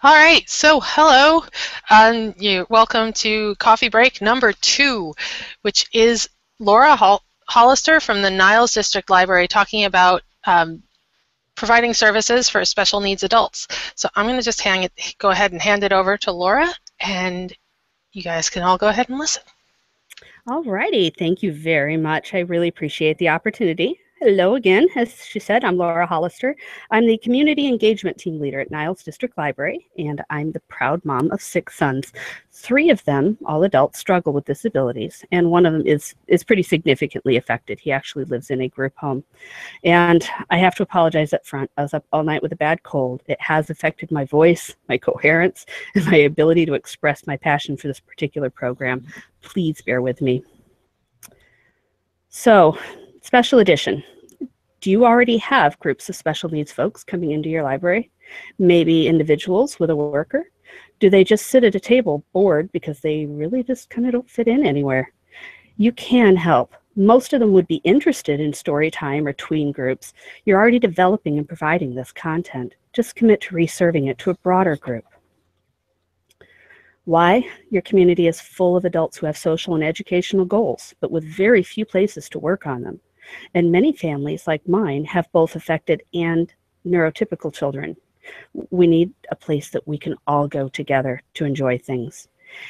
All right, so hello, you're welcome to coffee break number 2, which is Laura Hollister from the Niles District Library talking about providing services for special needs adults. So I'm going to just go ahead and hand it over to Laura, and you guys can all go ahead and listen. All righty. Thank you very much. I really appreciate the opportunity. Hello again. As she said, I'm Laura Hollister. I'm the Community Engagement Team Leader at Niles District Library, and I'm the proud mom of 6 sons. 3 of them, all adults, struggle with disabilities, and one of them is pretty significantly affected. He actually lives in a group home. And I have to apologize up front. I was up all night with a bad cold. It has affected my voice, my coherence, and my ability to express my passion for this particular program. Please bear with me. So, special edition. Do you already have groups of special needs folks coming into your library? Maybe individuals with a worker? Do they just sit at a table bored because they really just kind of don't fit in anywhere? You can help. Most of them would be interested in story time or tween groups. You're already developing and providing this content. Just commit to reserving it to a broader group. Why? Your community is full of adults who have social and educational goals, but with very few places to work on them. And many families, like mine, have both affected and neurotypical children. We need a place that we can all go together to enjoy things.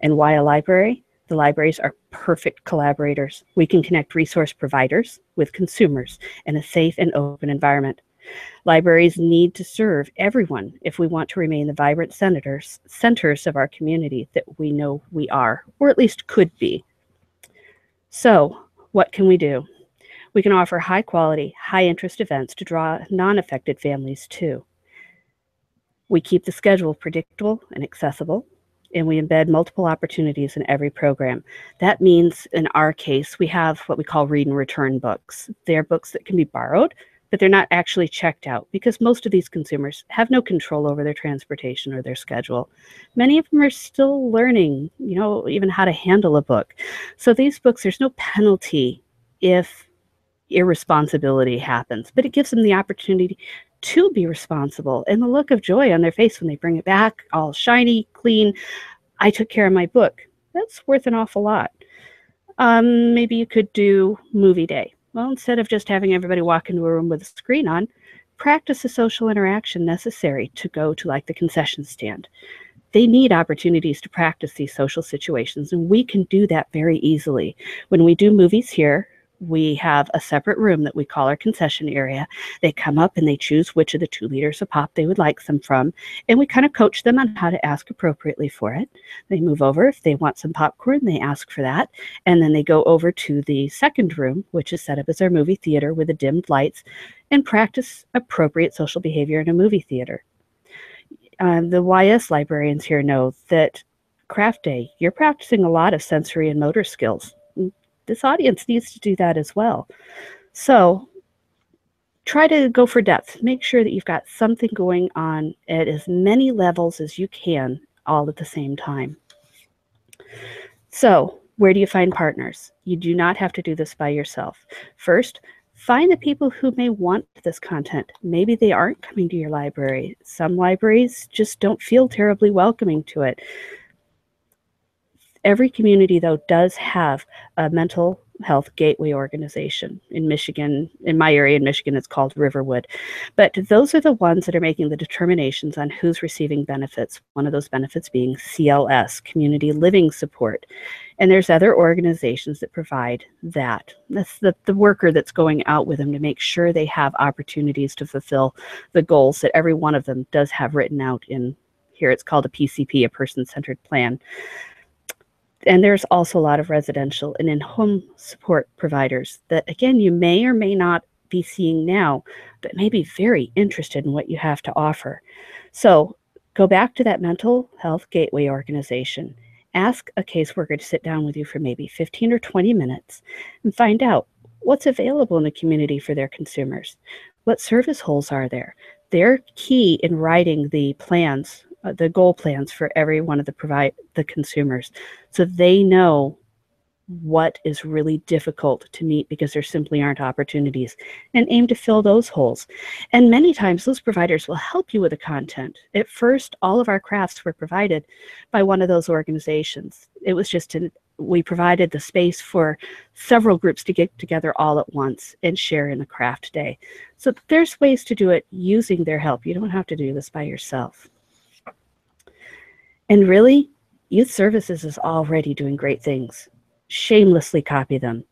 And why a library? The libraries are perfect collaborators. We can connect resource providers with consumers in a safe and open environment. Libraries need to serve everyone if we want to remain the vibrant centers of our community that we know we are, or at least could be. So, what can we do? We can offer high quality, high interest events to draw non-affected families too. We keep the schedule predictable and accessible, and we embed multiple opportunities in every program. That means, in our case, we have what we call read and return books. They're books that can be borrowed, but they're not actually checked out because most of these consumers have no control over their transportation or their schedule. Many of them are still learning, even how to handle a book. So these books, there's no penalty if irresponsibility happens, but it gives them the opportunity to be responsible and the look of joy on their face when they bring it back, all shiny, clean. I took care of my book. That's worth an awful lot. Maybe you could do movie day. Well, instead of just having everybody walk into a room with a screen on, practice the social interaction necessary to go to like the concession stand. They need opportunities to practice these social situations, and we can do that very easily. When we do movies here, we have a separate room that we call our concession area. They come up and they choose which of the 2 liters of pop they would like some from, and we kind of coach them on how to ask appropriately for it. They move over. If they want some popcorn, they ask for that, and then they go over to the second room, which is set up as our movie theater with the dimmed lights, and practice appropriate social behavior in a movie theater. The YS librarians here know that craft day, you're practicing a lot of sensory and motor skills. This audience needs to do that as well. So try to go for depth. Make sure that you've got something going on at as many levels as you can all at the same time. So where do you find partners? You do not have to do this by yourself. First, find the people who may want this content. Maybe they aren't coming to your library. Some libraries just don't feel terribly welcoming to it. Every community, though, does have a mental health gateway organization. In Michigan, in my area in Michigan, it's called Riverwood. But those are the ones that are making the determinations on who's receiving benefits, one of those benefits being CLS, Community Living Support. And there's other organizations that provide that. That's the worker that's going out with them to make sure they have opportunities to fulfill the goals that every one of them does have written out in, here it's called a PCP, a person-centered plan. And there's also a lot of residential and in-home support providers that, again, you may or may not be seeing now, but may be very interested in what you have to offer. So go back to that mental health gateway organization. Ask a caseworker to sit down with you for maybe 15 or 20 minutes and find out what's available in the community for their consumers. What service holes are there? They're key in writing the plans, the goal plans for every one of the consumers, so they know what is really difficult to meet because there simply aren't opportunities, and aim to fill those holes. And many times those providers will help you with the content. At first, all of our crafts were provided by one of those organizations. It was just we provided the space for several groups to get together all at once and share in the craft day. So there's ways to do it using their help. You don't have to do this by yourself. And really, youth services is already doing great things. Shamelessly copy them.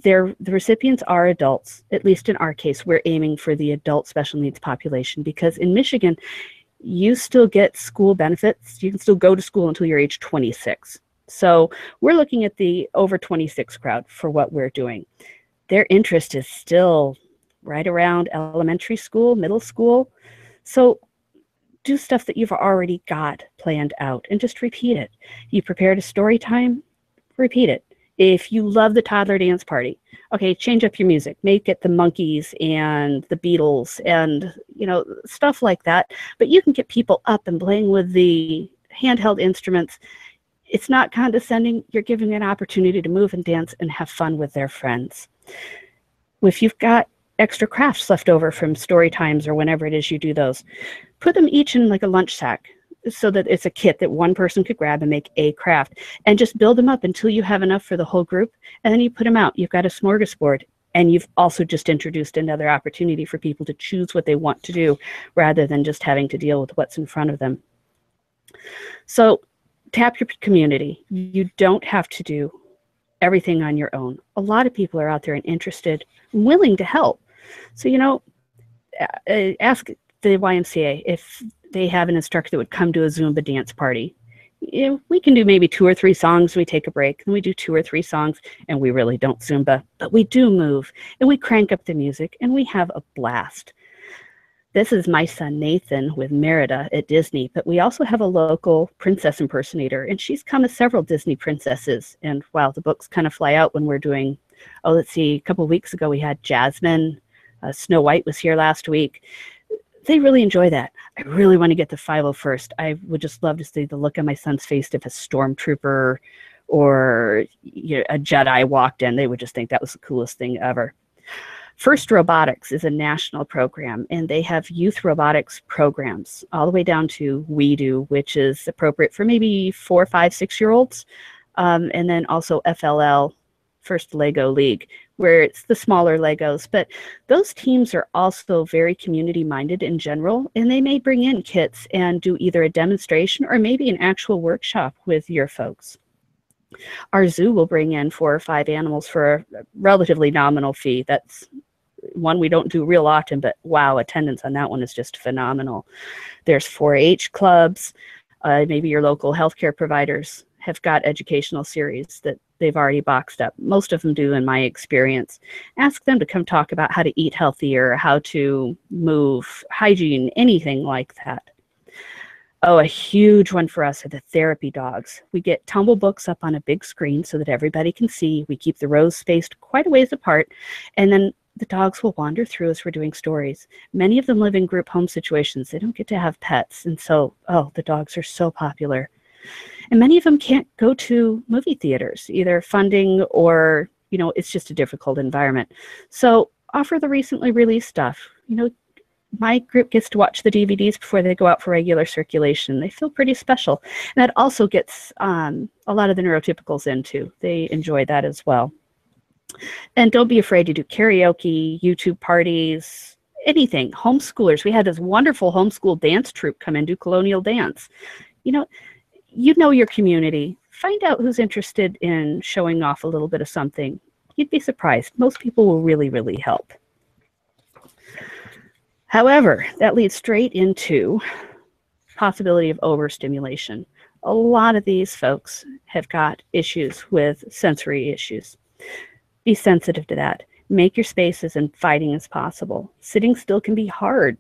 The recipients are adults. At least in our case, we're aiming for the adult special needs population, because in Michigan, you still get school benefits. You can still go to school until you're age 26. So we're looking at the over 26 crowd for what we're doing. Their interest is still right around elementary school, middle school. So do stuff that you've already got planned out and just repeat it. You prepared a story time, repeat it. If you love the toddler dance party, okay, change up your music. Make it the Monkees and the Beatles and, stuff like that. But you can get people up and playing with the handheld instruments. It's not condescending. You're giving an opportunity to move and dance and have fun with their friends. If you've got extra crafts left over from story times or whenever it is you do those, put them each in like a lunch sack, so that it's a kit that one person could grab and make a craft, and just build them up until you have enough for the whole group, and then you put them out. You've got a smorgasbord, and you've also just introduced another opportunity for people to choose what they want to do rather than just having to deal with what's in front of them. So tap your community. You don't have to do everything on your own. A lot of people are out there and interested, willing to help. So, ask the YMCA if they have an instructor that would come to a Zumba dance party. We can do maybe 2 or 3 songs, we take a break, and we do 2 or 3 songs, and we really don't Zumba, but we do move, and we crank up the music, and we have a blast. This is my son Nathan with Merida at Disney, but we also have a local princess impersonator, and she's come as several Disney princesses, and wow, the books kind of fly out when we're doing, a couple of weeks ago we had Jasmine, Snow White was here last week. They really enjoy that. I really want to get to 501st. I would just love to see the look on my son's face if a stormtrooper or a Jedi walked in. They would just think that was the coolest thing ever. First Robotics is a national program, and they have youth robotics programs all the way down to We Do, which is appropriate for maybe 4, 5, 6-year-olds. And then also FLL, First Lego League, where it's the smaller Legos. But those teams are also very community-minded in general, and they may bring in kits and do either a demonstration or maybe an actual workshop with your folks. Our zoo will bring in 4 or 5 animals for a relatively nominal fee. That's one we don't do real often, but wow, attendance on that one is just phenomenal. There's 4-H clubs. Maybe your local healthcare providers have got educational series that they've already boxed up. Most of them do, in my experience. Ask them to come talk about how to eat healthier, how to move, hygiene, anything like that. Oh, a huge one for us are the therapy dogs. We get tumble books up on a big screen so that everybody can see. We keep the rows spaced quite a ways apart, and then the dogs will wander through as we're doing stories. Many of them live in group home situations. They don't get to have pets, and so, the dogs are so popular. And many of them can't go to movie theaters, either funding or, it's just a difficult environment. So offer the recently released stuff. My group gets to watch the DVDs before they go out for regular circulation. They feel pretty special. And that also gets a lot of the neurotypicals in too. They enjoy that as well. And don't be afraid to do karaoke, YouTube parties, anything. Homeschoolers. We had this wonderful homeschool dance troupe come and do colonial dance. You know your community. Find out who's interested in showing off a little bit of something. You'd be surprised. Most people will really, really help. However, that leads straight into possibility of overstimulation. A lot of these folks have got issues with sensory issues. Be sensitive to that. Make your space as inviting as possible. Sitting still can be hard.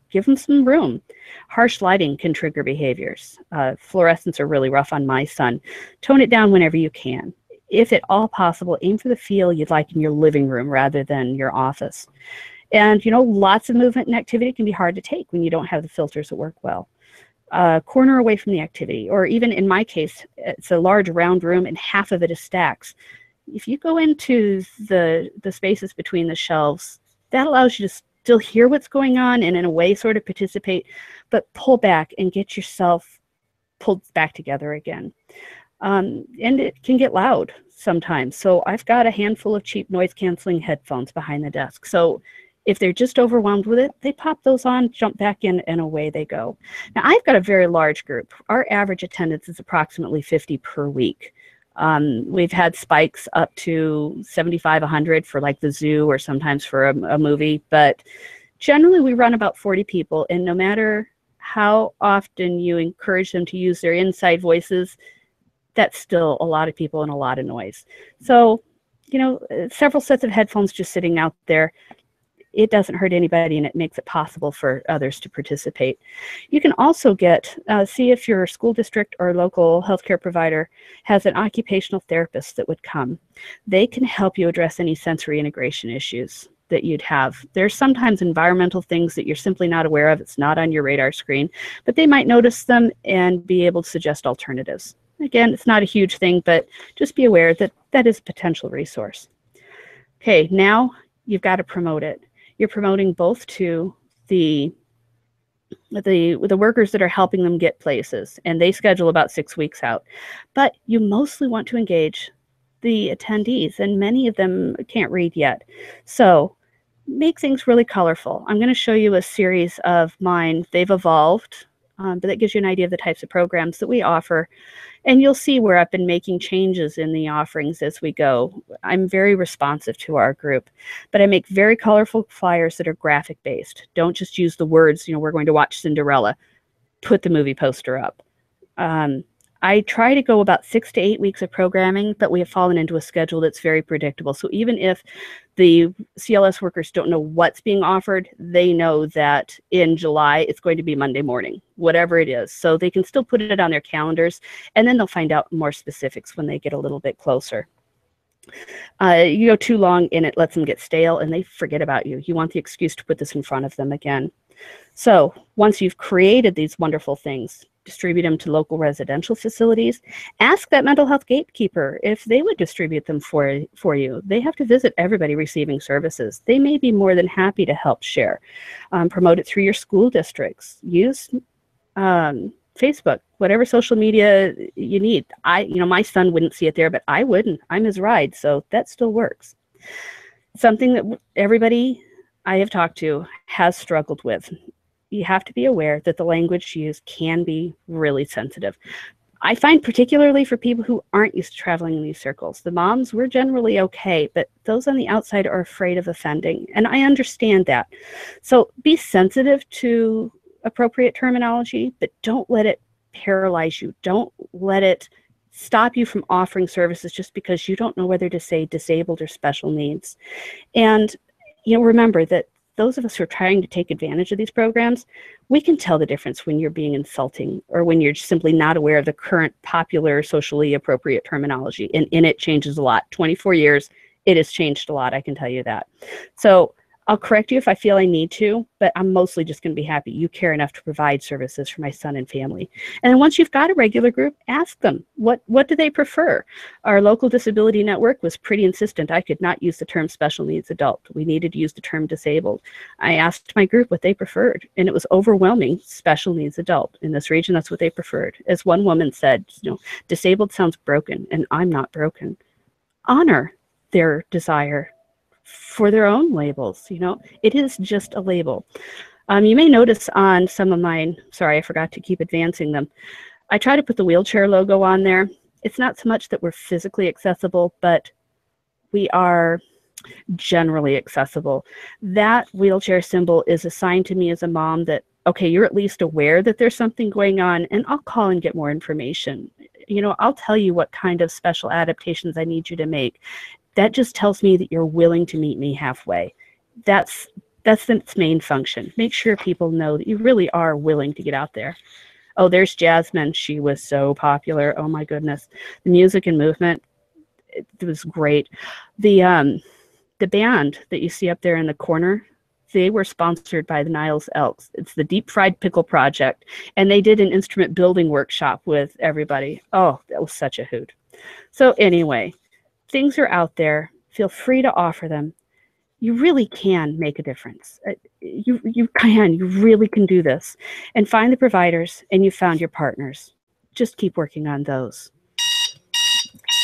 Give them some room. Harsh lighting can trigger behaviors. Fluorescents are really rough on my son. Tone it down whenever you can. If at all possible, aim for the feel you'd like in your living room rather than your office. And, lots of movement and activity can be hard to take when you don't have the filters that work well. a corner away from the activity. Or even in my case, it's a large round room and half of it is stacks. If you go into the spaces between the shelves, that allows you to still hear what's going on and in a way sort of participate, but pull back and get yourself pulled back together again. And it can get loud sometimes. So I've got a handful of cheap noise canceling headphones behind the desk. So if they're just overwhelmed with it, they pop those on, jump back in, and away they go. Now, I've got a very large group. Our average attendance is approximately 50 per week. We've had spikes up to 75, 100 for like the zoo or sometimes for a movie, but generally we run about 40 people, and no matter how often you encourage them to use their inside voices, that's still a lot of people and a lot of noise. So, several sets of headphones just sitting out there, it doesn't hurt anybody, and it makes it possible for others to participate. You can also see if your school district or local healthcare provider has an occupational therapist that would come. They can help you address any sensory integration issues that you'd have. There's sometimes environmental things that you're simply not aware of. It's not on your radar screen, but they might notice them and be able to suggest alternatives. Again, it's not a huge thing, but just be aware that that is a potential resource. Okay, now you've got to promote it. You're promoting both to the workers that are helping them get places, and they schedule about 6 weeks out. But you mostly want to engage the attendees, and many of them can't read yet. So make things really colorful. I'm going to show you a series of mine. They've evolved, but that gives you an idea of the types of programs that we offer. And you'll see where I've been making changes in the offerings as we go. I'm very responsive to our group, but I make very colorful flyers that are graphic based. Don't just use the words, we're going to watch Cinderella. Put the movie poster up. I try to go about 6 to 8 weeks of programming, but we have fallen into a schedule that's very predictable. So even if the CLS workers don't know what's being offered, they know that in July it's going to be Monday morning, whatever it is. So they can still put it on their calendars, and then they'll find out more specifics when they get a little bit closer. You go too long and it lets them get stale and they forget about you. You want the excuse to put this in front of them again. So once you've created these wonderful things, distribute them to local residential facilities. Ask that mental health gatekeeper if they would distribute them for you. They have to visit everybody receiving services. They may be more than happy to help share. Promote it through your school districts. Use Facebook, whatever social media you need. My son wouldn't see it there, but I wouldn't. I'm his ride, so that still works. Something that everybody I have talked to has struggled with. You have to be aware that the language used can be really sensitive. I find particularly for people who aren't used to traveling in these circles, the moms, we're generally okay, but those on the outside are afraid of offending, and I understand that. So be sensitive to appropriate terminology, but don't let it paralyze you. Don't let it stop you from offering services just because you don't know whether to say disabled or special needs. And remember that those of us who are trying to take advantage of these programs, we can tell the difference when you're being insulting or when you're simply not aware of the current popular socially appropriate terminology. And it changes a lot. 24 years, it has changed a lot, I can tell you that. So I'll correct you if I feel I need to, but I'm mostly just going to be happy you care enough to provide services for my son and family. And then once you've got a regular group, ask them, what do they prefer? Our local disability network was pretty insistent I could not use the term special needs adult. We needed to use the term disabled. I asked my group what they preferred, and it was overwhelming special needs adult. In this region, that's what they preferred. As one woman said, disabled sounds broken, and I'm not broken. Honor their desire for their own labels. It is just a label. You may notice on some of mine, sorry, I forgot to keep advancing them. I try to put the wheelchair logo on there. It's not so much that we're physically accessible, but we are generally accessible. That wheelchair symbol is a sign to me as a mom that, okay, you're at least aware that there's something going on, and I'll call and get more information. I'll tell you what kind of special adaptations I need you to make. That just tells me that you're willing to meet me halfway. That's its main function. Make sure people know that you really are willing to get out there. Oh, there's Jasmine. She was so popular. Oh my goodness. The music and movement, it was great. The band that you see up there in the corner, They were sponsored by the Niles Elks. It's the Deep Fried Pickle Project, and they did an instrument building workshop with everybody. Oh, that was such a hoot. So anyway, things are out there. Feel free to offer them. You really can make a difference. You really can do this. And find the providers, and you found your partners. Just keep working on those.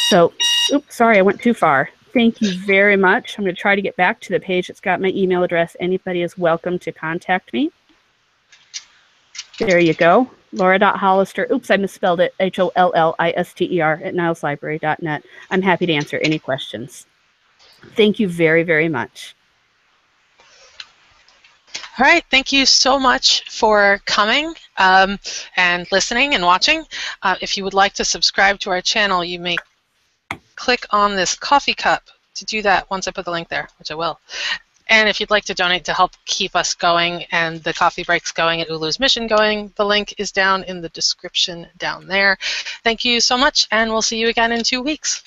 So, oops, sorry, I went too far. Thank you very much. I'm going to try to get back to the page that's got my email address. Anybody is welcome to contact me. There you go. Laura.Hollister. Oops, I misspelled it. HOLLISTER at nileslibrary.net. I'm happy to answer any questions. Thank you very, very much. All right, thank you so much for coming and listening and watching. If you would like to subscribe to our channel, you may click on this coffee cup to do that once I put the link there, which I will. And if you'd like to donate to help keep us going and the coffee breaks going at ULU's mission going, the link is down in the description down there. Thank you so much, and we'll see you again in 2 weeks.